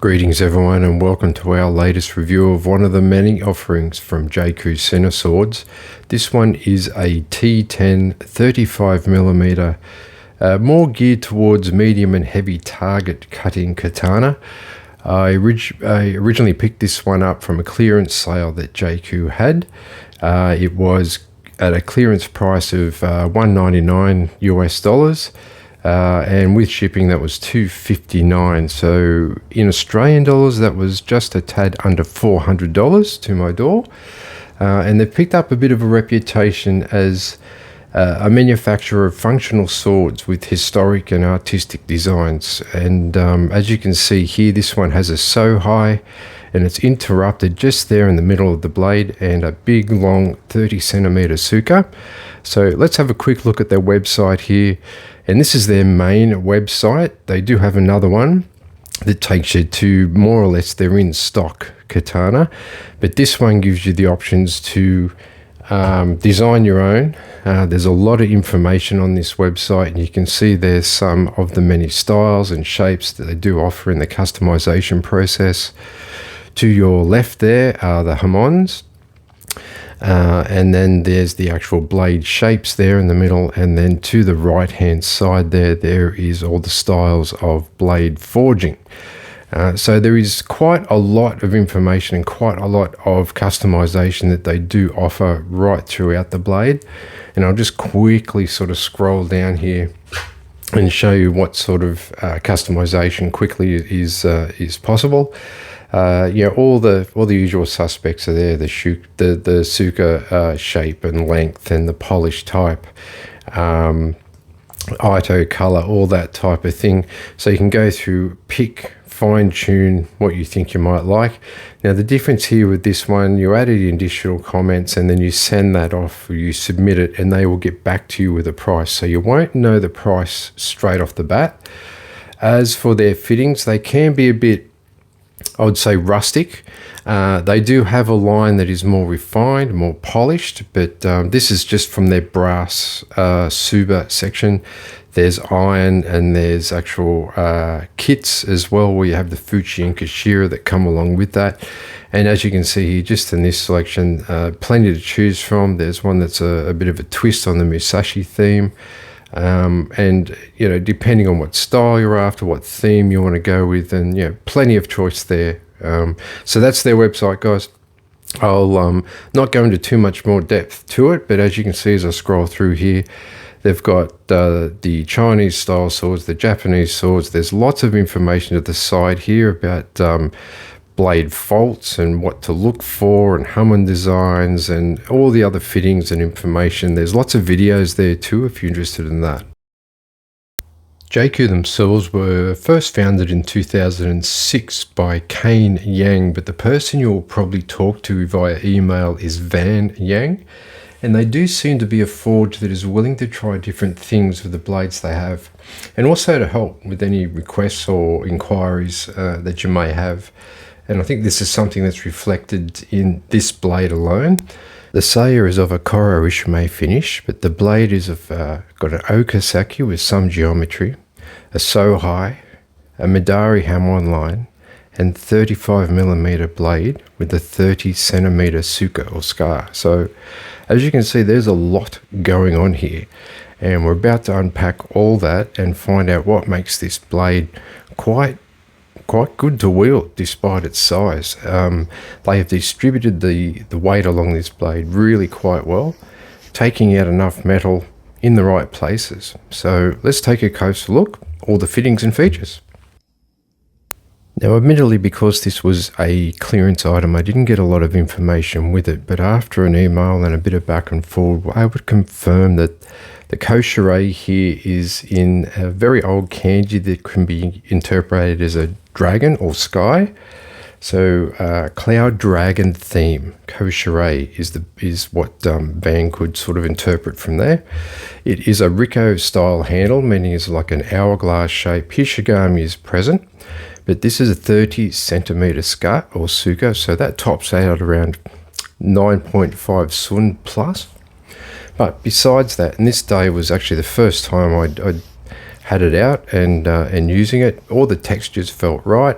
Greetings everyone and welcome to our latest review of one of the many offerings from JKOO SINOSWORDs. This one is a T10 35mm, more geared towards medium and heavy target cutting katana. I originally picked this one up from a clearance sale that JKOO had. It was at a clearance price of $199 US. And with shipping that was $259, so in Australian dollars that was just a tad under $400 to my door. And they've picked up a bit of a reputation as a manufacturer of functional swords with historic and artistic designs. And as you can see here, this one has a so high and it's interrupted just there in the middle of the blade and a big long 30cm suka. So let's have a quick look at their website here. And this is their main website. They do have another one that takes you to more or less their in-stock katana, but this one gives you the options to design your own. There's a lot of information on this website, and you can see there's some of the many styles and shapes that they do offer in the customization process. To your left there are the hamons. And then there's the actual blade shapes there in the middle, and then to the right hand side there is all the styles of blade forging. So there is quite a lot of information and quite a lot of customization that they do offer right throughout the blade. And I'll just quickly sort of scroll down here and show you what sort of customization quickly is possible. Yeah, all the usual suspects are there: the suka shape and length, and the polish type, Ito color, all that type of thing. So you can go through, pick, fine tune what you think you might like. Now the difference here with this one, you add the additional comments and then you send that off, or you submit it, and they will get back to you with a price. So you won't know the price straight off the bat. As for their fittings, they can be a bit, I would say, rustic. They do have a line that is more refined, more polished, but this is just from their brass Suba section. There's iron and there's actual kits as well, where you have the Fuchi and Kashira that come along with that. And as you can see here, just in this selection, plenty to choose from. There's one that's a bit of a twist on the Musashi theme. And you know, depending on what style you're after, what theme you want to go with, and you know, plenty of choice there. So that's their website, guys. I'll not go into too much more depth to it, but as you can see as I scroll through here, they've got the Chinese style swords, the Japanese swords. There's lots of information at the side here about blade faults and what to look for, and hamon designs and all the other fittings and information. There's lots of videos there too if you're interested in that. JKOO themselves were first founded in 2006 by Kane Yang, but the person you'll probably talk to via email is Van Yang, and they do seem to be a forge that is willing to try different things with the blades they have, and also to help with any requests or inquiries that you may have. And I think this is something that's reflected in this blade alone. The saya is of a Koro Ishime finish, but the blade is of got an okasaki with some geometry, a sohai, a Midari hamon line, and 35mm blade with a 30cm suka or scar. So as you can see, there's a lot going on here, and we're about to unpack all that and find out what makes this blade quite good to wield despite its size. They have distributed the weight along this blade really quite well, taking out enough metal in the right places. So let's take a closer look, all the fittings and features. Now admittedly, because this was a clearance item, I didn't get a lot of information with it, but after an email and a bit of back and forward, I would confirm that the koshirei here is in a very old kanji that can be interpreted as a dragon or sky. So cloud dragon theme, koshirei, is what Van could sort of interpret from there. It is a Riko style handle, meaning it's like an hourglass shape. Hishigami is present, but this is a 30cm skat or suka, so that tops out around 9.5 sun plus. But besides that, and this day was actually the first time I'd had it out and using it, all the textures felt right.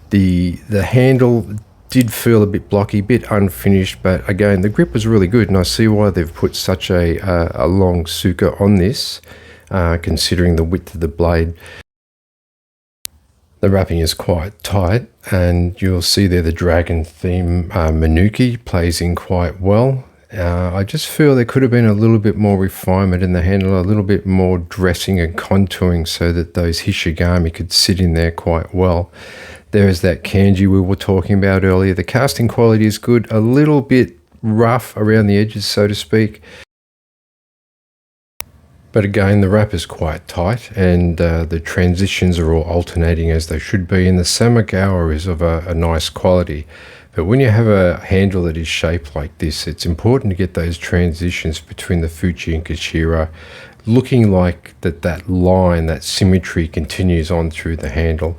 The handle did feel a bit blocky, bit unfinished, but again, the grip was really good, and I see why they've put such a long suka on this, considering the width of the blade. The wrapping is quite tight, and you'll see there the dragon theme Manuki plays in quite well. I just feel there could have been a little bit more refinement in the handle, a little bit more dressing and contouring so that those hishigami could sit in there quite well. There is that kanji we were talking about earlier. The casting quality is good, a little bit rough around the edges, so to speak. But again, the wrap is quite tight, and the transitions are all alternating as they should be, and the Samigawa is of a nice quality. But when you have a handle that is shaped like this, it's important to get those transitions between the Fuji and Kashira looking like that line, that symmetry continues on through the handle.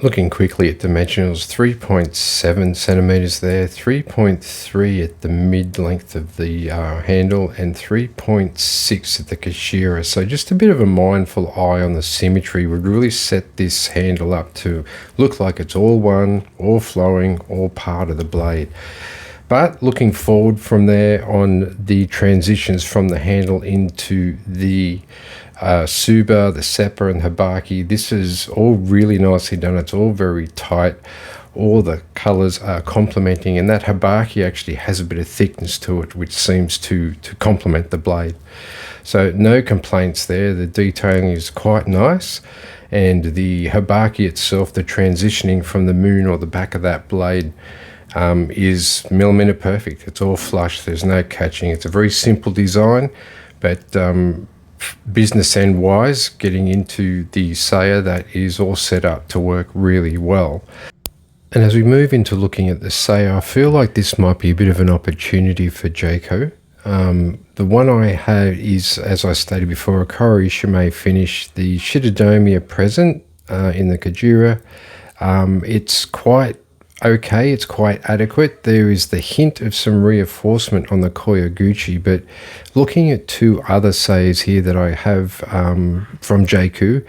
Looking quickly at dimensionals, 3.7 centimeters there, 3.3 at the mid length of the handle, and 3.6 at the Kashira. So just a bit of a mindful eye on the symmetry would really set this handle up to look like it's all one, all flowing, all part of the blade. But looking forward from there on the transitions from the handle into the Suba, the Seppa and Habaki, this is all really nicely done. It's all very tight. All the colors are complementing, and that Habaki actually has a bit of thickness to it, which seems to complement the blade. So no complaints there. The detailing is quite nice, and the Habaki itself, the transitioning from the moon or the back of that blade, is millimeter perfect. It's all flush, there's no catching. It's a very simple design, but business end wise, getting into the saya, that is all set up to work really well. And as we move into looking at the saya, I feel like this might be a bit of an opportunity for JKOO. The one I had is, as I stated before, a Koro Ishime finish, the Shitadomiya present in the Kajira. It's quite okay, it's quite adequate. There is the hint of some reinforcement on the Koyoguchi, but looking at two other sayas here that I have from JKOO,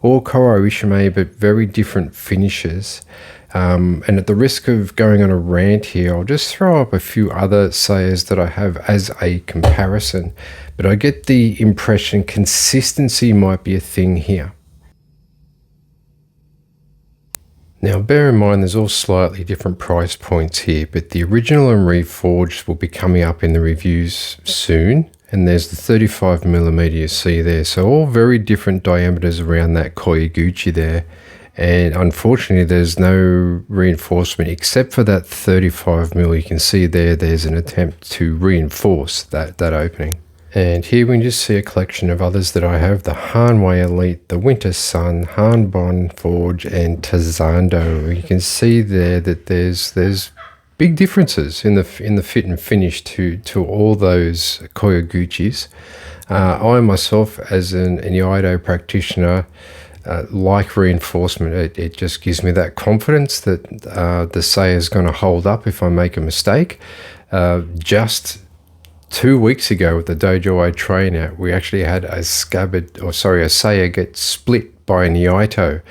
all Koro Ishime, but very different finishes. And at the risk of going on a rant here, I'll just throw up a few other sayas that I have as a comparison, but I get the impression consistency might be a thing here. Now bear in mind there's all slightly different price points here, but the original and reforged will be coming up in the reviews soon, and there's the 35mm you see there, so all very different diameters around that Koyoguchi there. And unfortunately there's no reinforcement except for that 35mm. You can see there's an attempt to reinforce that opening. And here we can just see a collection of others that I have: the Hanwei Elite, the Winter Sun, Hanbon Forge, and Tazando. You can see there that there's big differences in the fit and finish to all those Koyoguchis. I myself, as an Iaido practitioner, like reinforcement. It just gives me that confidence that the saya is going to hold up if I make a mistake. Just 2 weeks ago with the dojo I train at, we actually had a saya get split by an Iaito.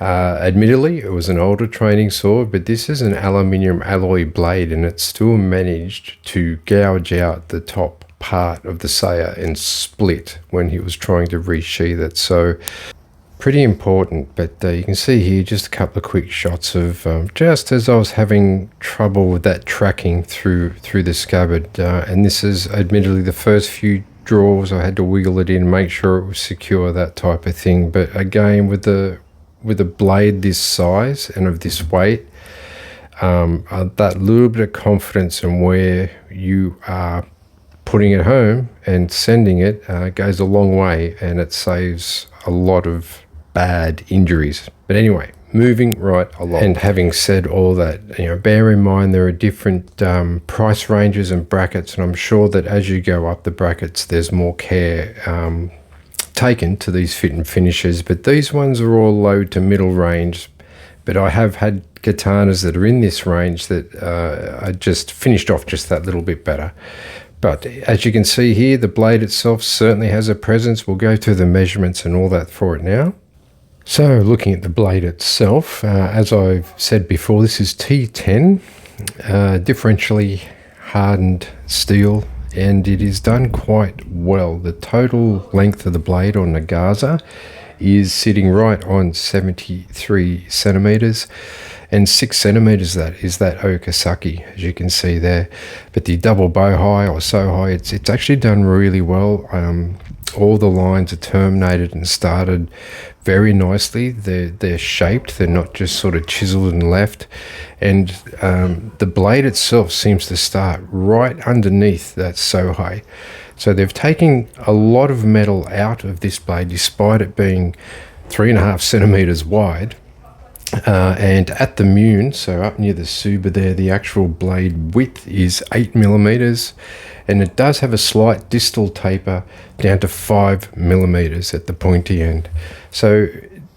Admittedly, it was an older training sword, but this is an aluminium alloy blade, and it still managed to gouge out the top part of the saya and split when he was trying to resheath it. So pretty important. But you can see here just a couple of quick shots of just as I was having trouble with that tracking through the scabbard, and this is admittedly the first few draws I had to wiggle it in and make sure it was secure, that type of thing. But again, with a blade this size and of this weight, that little bit of confidence in where you are putting it home and sending it goes a long way, and it saves a lot of bad injuries. But anyway, moving right along, and having said all that, bear in mind there are different price ranges and brackets, and I'm sure that as you go up the brackets there's more care taken to these fit and finishes, but these ones are all low to middle range. But I have had katanas that are in this range that are just finished off just that little bit better. But as you can see here, the blade itself certainly has a presence. We'll go through the measurements and all that for it now. So looking at the blade itself, as I've said before, this is T10, differentially hardened steel, and it is done quite well. The total length of the blade on the Gaza is sitting right on 73 centimeters, and 6 centimeters that is that Okasaki, as you can see there. But the double bow high or so high, it's actually done really well. All the lines are terminated and started very nicely. They're shaped, they're not just sort of chiseled and left. And the blade itself seems to start right underneath that so high. So they've taken a lot of metal out of this blade, despite it being 3.5 centimeters wide. And at the mune, so up near the suba there, the actual blade width is 8 millimeters, and it does have a slight distal taper down to 5 millimeters at the pointy end. So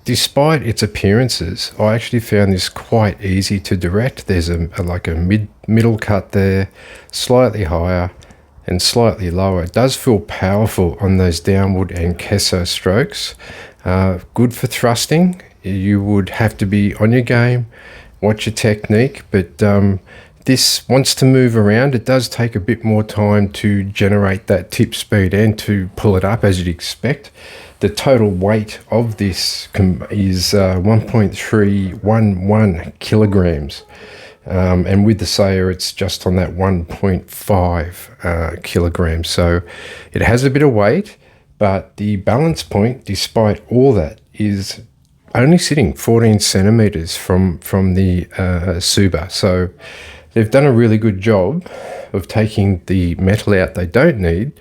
despite its appearances, I actually found this quite easy to direct. There's like a middle cut there, slightly higher and slightly lower. It does feel powerful on those downward and kesa strokes. Good for thrusting. You would have to be on your game, watch your technique, but this wants to move around. It does take a bit more time to generate that tip speed and to pull it up, as you'd expect. The total weight of this is 1.311 kilograms. And with the Saya, it's just on that 1.5 kilograms. So it has a bit of weight, but the balance point, despite all that, is only sitting 14 centimeters from the Suba. So they've done a really good job of taking the metal out they don't need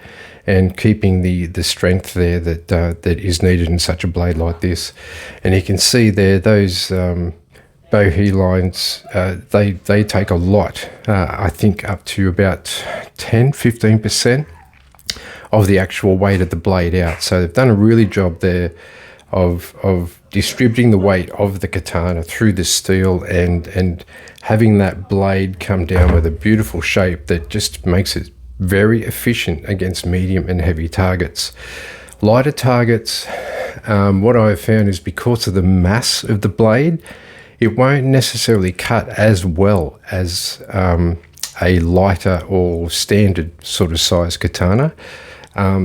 and keeping the strength there that is needed in such a blade like this. And you can see there those bohea lines, they take a lot, I think up to about 10-15% of the actual weight of the blade out. So they've done a really job there of distributing the weight of the katana through the steel and having that blade come down with a beautiful shape that just makes it very efficient against medium and heavy targets. Lighter targets, what I've found is because of the mass of the blade, it won't necessarily cut as well as a lighter or standard sort of size katana.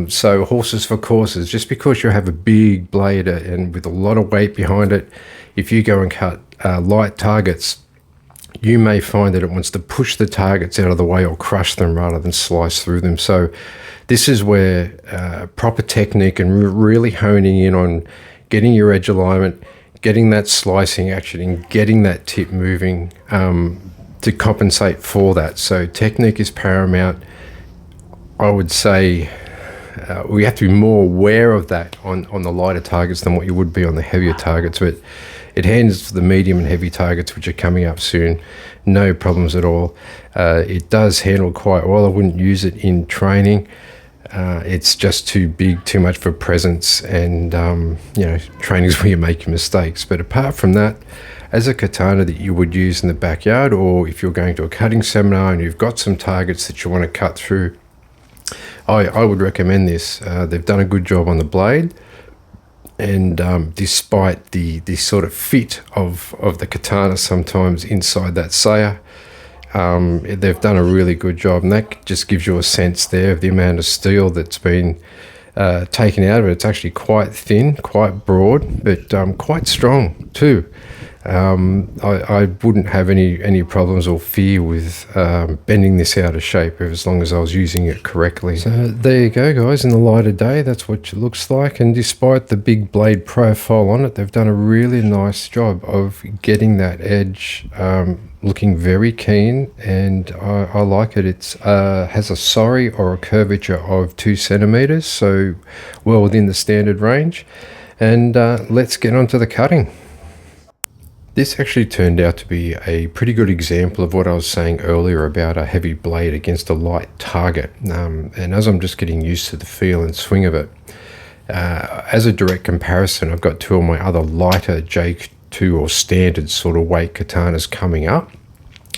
So horses for courses, just because you have a big blade and with a lot of weight behind it, if you go and cut light targets, you may find that it wants to push the targets out of the way or crush them rather than slice through them. So this is where proper technique and really honing in on getting your edge alignment, getting that slicing action and getting that tip moving to compensate for that. So technique is paramount. I would say we have to be more aware of that on the lighter targets than what you would be on the heavier targets, but it handles the medium and heavy targets, which are coming up soon, no problems at all. It does handle quite well. I wouldn't use it in training. It's just too big, too much for presence, and training is where you make your mistakes. But apart from that, as a katana that you would use in the backyard, or if you're going to a cutting seminar and you've got some targets that you want to cut through, I would recommend this. They've done a good job on the blade, and despite the sort of fit of the katana sometimes inside that saya, they've done a really good job, and that just gives you a sense there of the amount of steel that's been taken out of it. It's actually quite thin, quite broad, but quite strong too. I wouldn't have any problems or fear with bending this out of shape as long as I was using it correctly. So there you go, guys. In the light of day, that's what it looks like. And despite the big blade profile on it, they've done a really nice job of getting that edge looking very keen, and I like it. It has a sori or a curvature of 2 centimeters, so well within the standard range. And let's get on to the cutting. This actually turned out to be a pretty good example of what I was saying earlier about a heavy blade against a light target. And as I'm just getting used to the feel and swing of it, as a direct comparison, I've got two of my other lighter JKOO or standard sort of weight katanas coming up.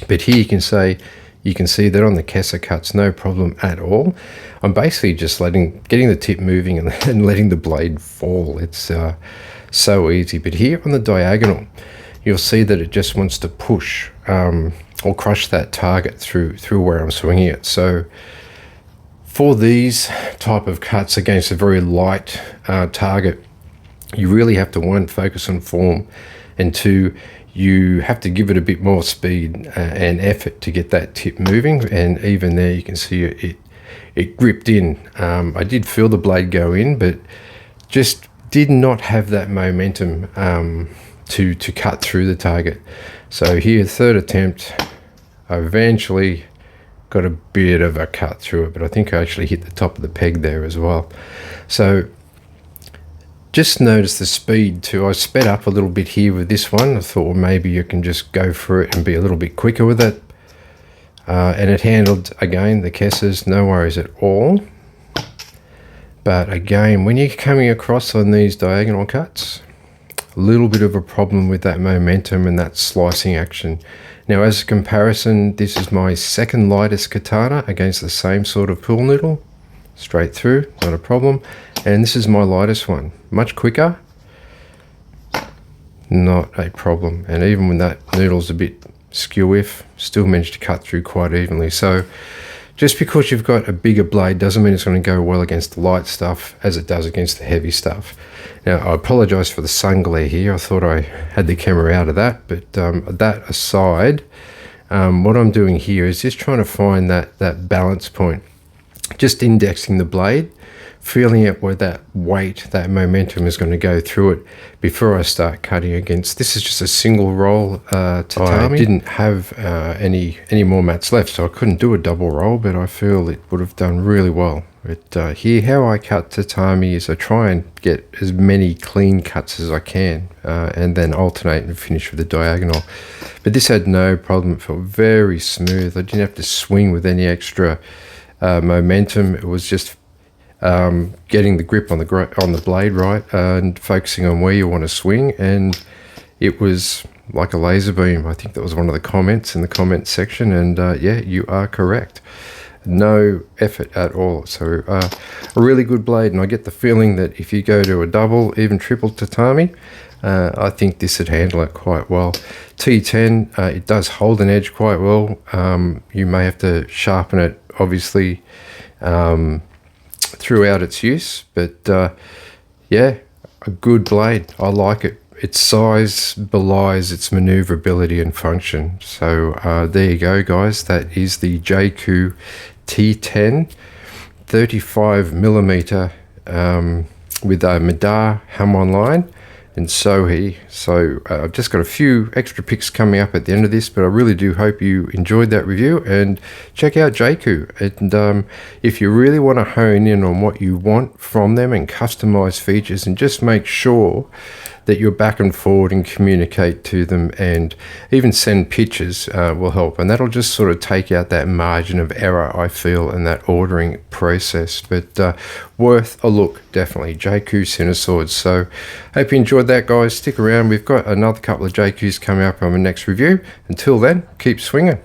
But here you can say You can see that on the Kessa cuts, no problem at all. I'm basically just getting the tip moving and letting the blade fall. It's so easy. But here on the diagonal, you'll see that it just wants to push or crush that target through where I'm swinging it. So for these type of cuts against a very light target, you really have to, one, focus on form, and two, you have to give it a bit more speed and effort to get that tip moving. And even there, you can see it gripped in. I did feel the blade go in, but just did not have that momentum to cut through the target. So here, third attempt, I eventually got a bit of a cut through it, but I think I actually hit the top of the peg there as well. So just notice the speed too. I sped up a little bit here with this one. I thought, well, maybe you can just go for it and be a little bit quicker with it. And it handled, again, the Kessas, no worries at all. But again, when you're coming across on these diagonal cuts, a little bit of a problem with that momentum and that slicing action. Now, as a comparison, this is my second lightest katana against the same sort of pool noodle. Straight through, not a problem. And this is my lightest one, much quicker, not a problem. And even when that noodle's a bit skew-if, still managed to cut through quite evenly. So just because you've got a bigger blade doesn't mean it's going to go well against the light stuff as it does against the heavy stuff. Now, I apologize for the sun glare here. I thought I had the camera out of that, but that aside, what I'm doing here is just trying to find that balance point. Just indexing the blade, feeling out where that weight, that momentum is going to go through it before I start cutting against. This is just a single roll tatami. I didn't have any more mats left, so I couldn't do a double roll, but I feel it would have done really well. But here, how I cut tatami is I try and get as many clean cuts as I can, and then alternate and finish with the diagonal. But this had no problem. It felt very smooth. I didn't have to swing with any extra momentum. It was just getting the grip on the blade right and focusing on where you want to swing, and it was like a laser beam. I think that was one of the comments in the comment section, and yeah, you are correct. No effort at all. So a really good blade, and I get the feeling that if you go to a double, even triple tatami, I think this would handle it quite well. T10, it does hold an edge quite well. You may have to sharpen it, obviously, throughout its use, but yeah, a good blade. I like it. Its size belies its maneuverability and function. So there you go, guys. That is the JKOO T10 35mm with a Madar Hamon line and Sohi. So I've just got a few extra picks coming up at the end of this, but I really do hope you enjoyed that review, and check out JKOO. And if you really want to hone in on what you want from them and customize features, and just make sure that you're back and forward and communicate to them, and even send pictures will help. And that'll just sort of take out that margin of error, I feel, in that ordering process. But worth a look, definitely. JKOO SINOSWORD. So hope you enjoyed that, guys. Stick around. We've got another couple of JKOOs coming up on the next review. Until then, keep swinging.